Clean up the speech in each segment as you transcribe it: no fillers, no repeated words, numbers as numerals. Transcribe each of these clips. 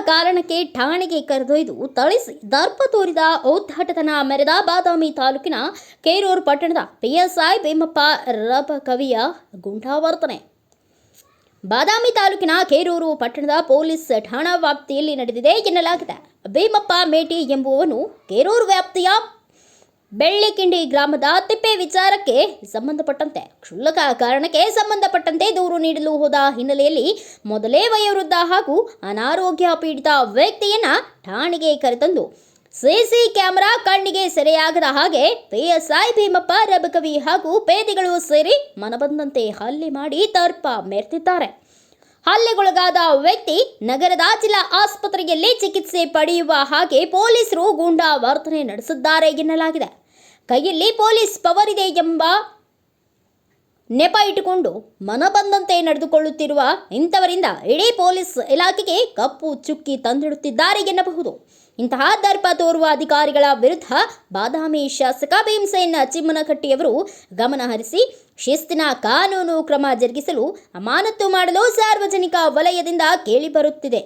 ಕಾರಣಕ್ಕೆ ಠಾಣೆಗೆ ಕರೆದೊಯ್ದು ಥಳಿಸಿ ದರ್ಪ ತೋರಿದ ಔದ್ದಾಟತನ ಮೆರೆದ ಬಾದಾಮಿ ತಾಲೂಕಿನ ಕೇರೂರು ಪಟ್ಟಣದ ಪಿಎಸ್ಐ ಭೀಮಪ್ಪ ರಬಕವಿಯ ಗುಂಡಾವರ್ತನೆ. ಬಾದಾಮಿ ತಾಲೂಕಿನ ಕೇರೂರು ಪಟ್ಟಣದ ಪೊಲೀಸ್ ಠಾಣಾ ವ್ಯಾಪ್ತಿಯಲ್ಲಿ ನಡೆದಿದೆ ಎನ್ನಲಾಗಿದೆ. ಭೀಮಪ್ಪ ಮೇಟಿ ಎಂಬುವನು ಕೇರೂರು ವ್ಯಾಪ್ತಿಯ ಬೆಳ್ಳಿಕಿಂಡಿ ಗ್ರಾಮದ ತಿಪ್ಪೆ ವಿಚಾರಕ್ಕೆ ಸಂಬಂಧಪಟ್ಟಂತೆ ಕ್ಷುಲ್ಲಕ ಕಾರಣಕ್ಕೆ ಸಂಬಂಧಪಟ್ಟಂತೆ ದೂರು ನೀಡಲು ಹೋದ ಹಿನ್ನೆಲೆಯಲ್ಲಿ ಮೊದಲೇ ವಯೋವೃದ್ಧ ಹಾಗೂ ಅನಾರೋಗ್ಯ ಪೀಡಿತ ವ್ಯಕ್ತಿಯನ್ನ ಠಾಣೆಗೆ ಕರೆತಂದು ಸಿಸಿ ಕ್ಯಾಮೆರಾ ಕಣ್ಣಿಗೆ ಸೆರೆಯಾಗದ ಹಾಗೆ ಪಿಎಸ್ಐ ಭೀಮಪ್ಪ ರಬಕವಿ ಹಾಗೂ ಪೇದೆಗಳು ಸೇರಿ ಮನಬಂದಂತೆ ಹಲ್ಲೆ ಮಾಡಿ ದರ್ಪ ಮೆರೆದಿದ್ದಾರೆ. ಹಲ್ಲೆಗೊಳಗಾದ ವ್ಯಕ್ತಿ ನಗರದ ಜಿಲ್ಲಾ ಆಸ್ಪತ್ರೆಯಲ್ಲಿ ಚಿಕಿತ್ಸೆ ಪಡೆಯುವ ಹಾಗೆ ಪೊಲೀಸರು ಗೂಂಡಾ ವರ್ತನೆ ನಡೆಸಿದ್ದಾರೆ ಎನ್ನಲಾಗಿದೆ. ಕೈಯಲ್ಲಿ ಪೊಲೀಸ್ ಪವರ್ ಇದೆ ಎಂಬ ನೆಪ ಇಟ್ಟುಕೊಂಡು ಮನಬಂದಂತೆ ನಡೆದುಕೊಳ್ಳುತ್ತಿರುವ ಇಂಥವರಿಂದ ಇಡೀ ಪೊಲೀಸ್ ಇಲಾಖೆಗೆ ಕಪ್ಪು ಚುಕ್ಕಿ ತಂದಿಡುತ್ತಿದ್ದಾರೆ ಎನ್ನಬಹುದು. ಇಂತಹ ದರ್ಪ ತೋರುವ ಅಧಿಕಾರಿಗಳ ವಿರುದ್ಧ ಬಾದಾಮಿ ಶಾಸಕ ಭೀಮಸೇನ್ ಚಿಮ್ಮನಕಟ್ಟಿಯವರು ಗಮನ ಹರಿಸಿ ಶಿಸ್ತಿನ ಕಾನೂನು ಕ್ರಮ ಜರುಗಿಸಲು ಅಮಾನತು ಮಾಡಲು ಸಾರ್ವಜನಿಕ ವಲಯದಿಂದ ಕೇಳಿಬರುತ್ತಿದೆ.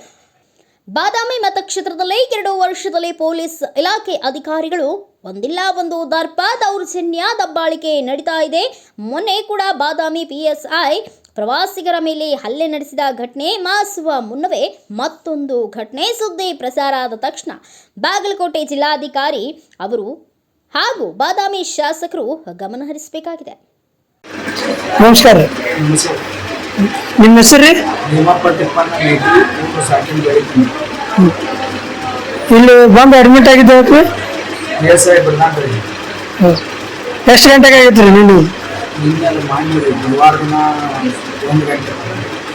ಬಾದಾಮಿ ಮತಕ್ಷೇತ್ರದಲ್ಲಿ 2 ವರ್ಷದಲ್ಲಿ ಪೊಲೀಸ್ ಇಲಾಖೆ ಅಧಿಕಾರಿಗಳು ಒಂದಿಲ್ಲ ಒಂದು ದರ್ಪ ದೌರ್ಜನ್ಯ ದಬ್ಬಾಳಿಕೆ ನಡೀತಾ ಇದೆ. ಮೊನ್ನೆ ಕೂಡ ಬಾದಾಮಿ ಪಿಎಸ್ಐ ಪ್ರವಾಸಿಗರ ಮೇಲೆ ಹಲ್ಲೆ ನಡೆಸಿದ ಘಟನೆ ಮಾಸುವ ಮುನ್ನವೇ ಮತ್ತೊಂದು ಘಟನೆ ಸುದ್ದಿ ಪ್ರಸಾರ ಆದ ತಕ್ಷಣ ಬಾಗಲಕೋಟೆ ಜಿಲ್ಲಾಧಿಕಾರಿ ಅವರು ಹಾಗೂ ಬಾದಾಮಿ ಶಾಸಕರು ಗಮನ ಹರಿಸಬೇಕಾಗಿದೆ. ನಮಸ್ಕಾರ. ನಿಮ್ಮ ಹೆಸರು? ಇಲ್ಲಿ ಬಂದು ಅಡ್ಮಿಟ್ ಆಗಿದ್ದೆ. ಎಷ್ಟು ಗಂಟೆಗೆ ಆಗಿದ್ರಿ ನೀವು?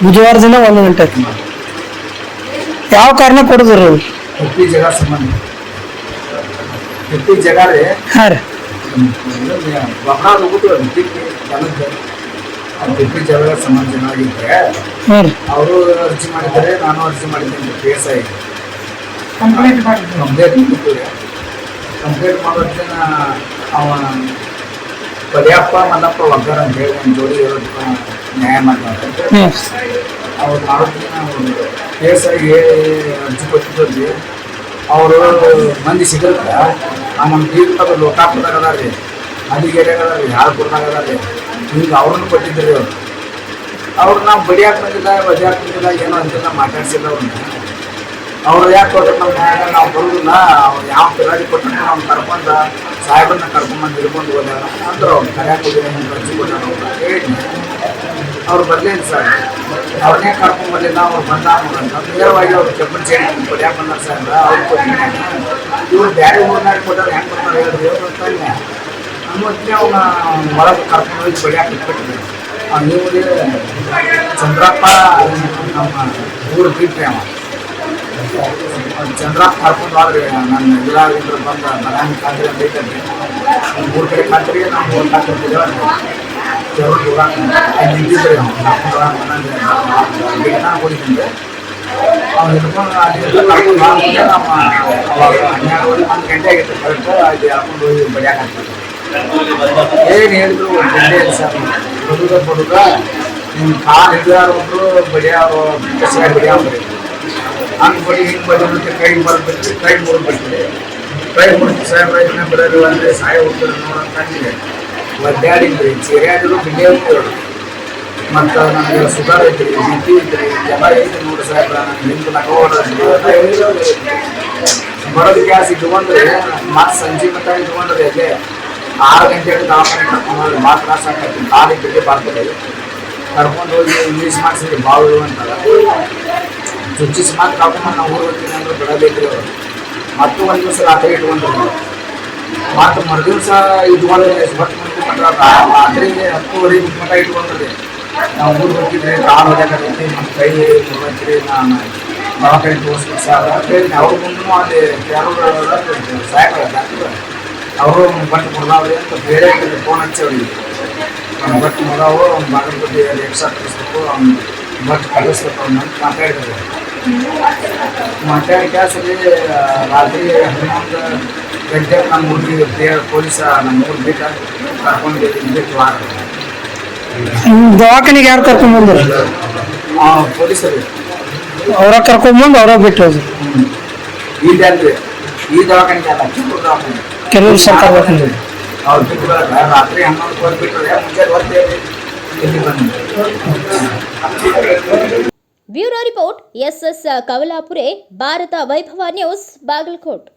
ಬುಧವಾರ ದಿನ 1 ಗಂಟೆ. ಯಾವ ಕಾರಣ ಕೊಡಿದ್ರಿ? ಹಾಂ ರೀ. ಸಂಬಂಧ ಚೆನ್ನಾಗಿದ್ರೆ ಅವರು ಅರ್ಜಿ ಮಾಡಿದ್ದಾರೆ, ನಾನು ಅರ್ಜಿ ಮಾಡಿದ್ದೇನೆ. PSI ಕಂಪ್ಲೇಂಟ್ ಮಾಡೋದನ್ನ ಅವ ಪದ್ಯಪ್ಪ ಮಲ್ಲಪ್ಪ ಒಗ್ಗರ ಅಂತ ಹೇಳಿ ಒಂದು ಜೋಡಿ ನ್ಯಾಯ ಮಾಡ್ತಾರೆ. ಅವ್ರು ಮಾಡೋದನ್ನ PSI ಅರ್ಜಿ ಕೊಟ್ಟಿದ್ರಿ. ಅವರು ಮಂದಿ ಸಿಗಲ್ರ ನಮ್ಮ ತೀರ್ಥ ಲೋಕಾಪುರದಾಗ ಅದ ರೀ, ಅಲ್ಲಿಗೆರೆಯಾಗ ಅದ ರೀ, ಹಾಳ್ಪುರದಾಗ ಅದ ರೀ. ಹಿಂಗೆ ಅವ್ರನ್ನ ಕೊಟ್ಟಿದ್ರಿ. ಅವ್ರು ನಾವು ಬಡಿಯಾಕೆ ಬಂದಿಲ್ಲ, ಬಡಿಯಾಕೆ ಬಂದಿಲ್ಲ, ಏನೋ ಅಂತೆಲ್ಲ ಮಾತಾಡ್ಸಿಲ್ಲ. ಅವ್ರು ಯಾಕೆ ಕೊಟ್ಟರು ನಮ್ಮ ಮನ್ಯಾಗ ನಾವು ಬರೋದಿಲ್ಲ. ಅವ್ರು ಯಾವ ಪಿರಾಡಿ ಕೊಟ್ಟರು ಅವ್ನು ಕರ್ಕೊಂಡು ಸಾಹೇಬರನ್ನ ಕರ್ಕೊಂಬಂದು ಹಿಡ್ಕೊಂಡು ಹೋದ ಅಂದ್ರೆ ಅವ್ರು ಕರ್ಯಾಕೆ ಹೋಗಿ ಹಿಂಗೆ ಅರ್ಜಿ ಕೊಟ್ಟಾರ ಹೇಳಿದ್ನಿ. ಅವ್ರು ಬರಲಿಲ್ಲ ಸರ್, ಅವ್ರನ್ನೇ ಕರ್ಕೊಂಬರ್ಲಿಲ್ಲ. ಅವ್ರು ಬಂದ ನೇರವಾಗಿ ಅವ್ರು ಚಪ್ಪಲ್ ಚೇಂಜ್ ಬಡಿಯಾಕೆ ಬಂದಾರ ಸರ್. ಅವ್ರು ಕೊಟ್ಟಿನಿ. ಇವ್ರು ಬೇರೆ ಊರಿನಾಗ ಕೊಟ್ಟಾರೆ, ಹೆಂಗೆ ಕೊಡ್ತಾರೆ ಹೇಳಿದ್ರಿ? ಅವ್ರು ಅಂತಾನೆ ನಮ್ಮೊತ್ತಿಗೆ ಅವನ ಒಳಗೆ ಕರ್ಕೊಂಡು ಹೋಗಿ ಬಡಿಯಾಕೆ ಇಟ್ಬಿಟ್ಟಿದ್ವಿ. ನೀವು ಚಂದ್ರಪ್ಪ ನಮ್ಮ ಊರು ಬಿಟ್ರಿ. ಅವ ಚಂದ್ರಪ್ಪ ಕರ್ಕೊಂಡು ಹೋದ್ರಿ. ನನ್ನ ಇದ್ರಾಗಿಂದ್ರೆ ಬಂದ ಮನೆ ಖಾತ್ರಿ ಅಂತ ಐತಲ್ರಿ, 3 ಕಡೆ ಖಾತ್ರಿಗೆ ನಾವು 3 ಹಾಕಿರ್ತೀವಿ. ನಿಂತಿದ್ರಿ ಅವ್ನು ಹೋಗಿದ್ದೆ. ಅವ್ನು ಹಿಡ್ಕೊಂಡು ಅಲ್ಲಿಂದ ಕರ್ಕೊಂಡು ಹೋಗ್ಬಿಟ್ಟು ನಮ್ಮ ಅವಾಗ 12 ಗಂಟೆ ಆಗಿತ್ತು ಕರೆಕ್ಟ್. ಅದು ಹಾಕೊಂಡು ಹೋಗಿ ಬಡಿಯಾಕೆ ಹಾಕ್ತಾರೆ. ಏನು ಹೇಳಿದ್ರು ಸರ್, ಬಡುಗ ನಿಮ್ಮ ಕಾಲು ಹಿಡಿದಾರು ಒಬ್ಬರು ಬಡಿಯಾರು ಸೈಡ್ ಬಡಿಯಾವ್ರಿ. ಹಂಗೆ ಬಡಿ ಹಿಂಗೆ ಬಡಿ ಬಿಟ್ಟು ಕೈ ಬರ್ಬಿಟ್ಟು ಕೈ ಮುರಿದ್ಬಿಡ್ತೀವಿ. ಕೈ ಮುರಿದು ಸಾಹೇಬ್ರ ಇದನ್ನ ಬಿಡೋರು ಅಂದರೆ ಸಾಯ ಹೋಗ್ತಾರೆ ನೋಡೋಂತಂದಿದೆ. ಒದ್ದಾಡಿದ್ರಿ, ಚೇರಿಯಾದ್ರು ಬಿಡ್ಡೇ ಹೋಗ್ತೀವಿ. ಮತ್ತು ನನಗೆ ಸುಧಾರ ಐತ್ರಿ, ಬಿದ್ದಿ ಐತ್ರಿ, ಎಲ್ಲ ಐತಿ ನೋಡಿ ಸಾಹೇಬ್ರ. ನನಗೆ ಹಿಂದೆ ಬರೋದು ಗ್ಯಾಸ್ ಇಟ್ಕೊಂಡ್ರಿ. ಮತ್ತು ಸಂಜೆ ಮಟ್ಟ ಇಟ್ಕೊಂಡ್ರಿ. ಅಲ್ಲೇ 6 ಗಂಟೆಗೆ ದವಾಖಾನೆ ಕರ್ಕೊಂಡು ಭಾಳ ತ್ರಾಸ ಆಗ್ತೈತಿ. ಕಾಲಿಗೆ ಬಿಟ್ಟು ಬರ್ತದೆ. ಕರ್ಕೊಂಡು ಹೋಗಿ ಇಂಗ್ಲೀಷ್ ಮಾಡಿಸಿದ್ರಿ ಬಾವು ಅಂತಾರೆ. ಚುಚ್ಚಿಸಿ ಮಾತು ಕರ್ಕೊಂಡು ನಾವು ಊರು ಹೋಗ್ತೀನಿ ಅಂದ್ರೆ ಬಿಡಬೇಕ್ರಿ ಅವರು. ಮತ್ತು ಒಂದು ದಿವಸ ರಾತ್ರಿ ಇಟ್ಕೊಂಡ್ರಿ. ಮತ್ತು ಮರುದಿವಸ ಇಟ್ಕೊಂಡ್ರಿ. ರಾತ್ರಿಗೆ 10:30 ಮಟ್ಟ ಇಟ್ಕೊಂಡ್ರಿ. ನಾವು ಊರು ಹೋಗ್ತಿದ್ರಿ, ಕಾಲು ಹೊಡ್ಯಾಕತ್ತೈತಿ, ಮತ್ತು ಕೈ ಮುರ್ಬತ್ರಿ, ನಾನು ದವಾಖಾನೆ ತೋರಿಸ್ಬೇಕು ಸರ್ ಅಂತ ಹೇಳಿ ಅವ್ರ ಮುಂದೂ ಅಲ್ಲಿ ಕೇರಳ ಸಾಯಂಕಾಲ ಡಾಕ್ಟರ್ ಅವರು ಬಟ್ ಮುರಿದಾವ್ರಿ ಅಂತ ಬೇರೆ ಫೋನ್ ಹಚ್ಚಿ ಅವ್ರಿಗೆ ಬಟ್ ಮುರಿದಾವು ಅವ್ನು ಬಾಗಲಕೋಟೆ ಎಕ್ಸ್ಟ್ರಾ ಕಳಿಸ್ಬೇಕು, ಅವ್ನು ಬಟ್ ಕಳಿಸ್ಬೇಕು ಅವ್ನು ಅಂತ ಮಾತಾಡಿದ್ರು. ಮಾತಾಡಿ ಕ್ಯಾಸಲ್ಲಿ ರಾತ್ರಿ 11 ಗಂಟೆಗೆ ನಮ್ಮ ಹುಡುಗಿ ಪೊಲೀಸ ನಮ್ಮ ಊರು ಬಿಟ್ಟು ಕರ್ಕೊಂಡು ಬಿಟ್ಟು ವಾರ ದವಾಖಾನೆಗೆ ಯಾರು ಕರ್ಕೊಂಡು ಬಂದರು? ಪೊಲೀಸರು ಅವ್ರ ಕರ್ಕೊಂಬಂದು ಅವ್ರ ಬಿಟ್ಟು ಹೋದ್ರು ಇದಲ್ರಿ ಈ ದವಾಖಾನೆ ಅಲ್ಲ ಚಿಕ್ಕ ದವಾಖಾನೆ ಕೆಲವರು ಸರ್ಕಾರ ದವಾಖಾನೆ. ಅವ್ರು ಬಿಟ್ಟು ಬರಲ್ಲ ರಾತ್ರಿ 11 ಬಿಟ್ಟರೆ ಮುಂಜಾನೆ ಹೊತ್ತೇಳಿ ಇಲ್ಲಿ ಬಂದು bureau report S Kavalapure, Bharat Vaibhav news, Bagalkot.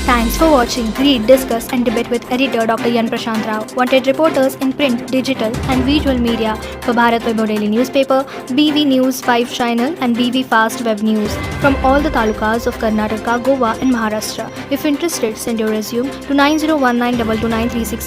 Thanks for watching Read, Discuss and Debate with editor Dr. Yan Prashant Rao. Wanted reporters in print, digital and visual media for Bharat Vaibhav Daily Newspaper, BV News 5 Channel and BV Fast Web News from all the talukas of Karnataka, Goa and Maharashtra. If interested, send your resume to 9019229369.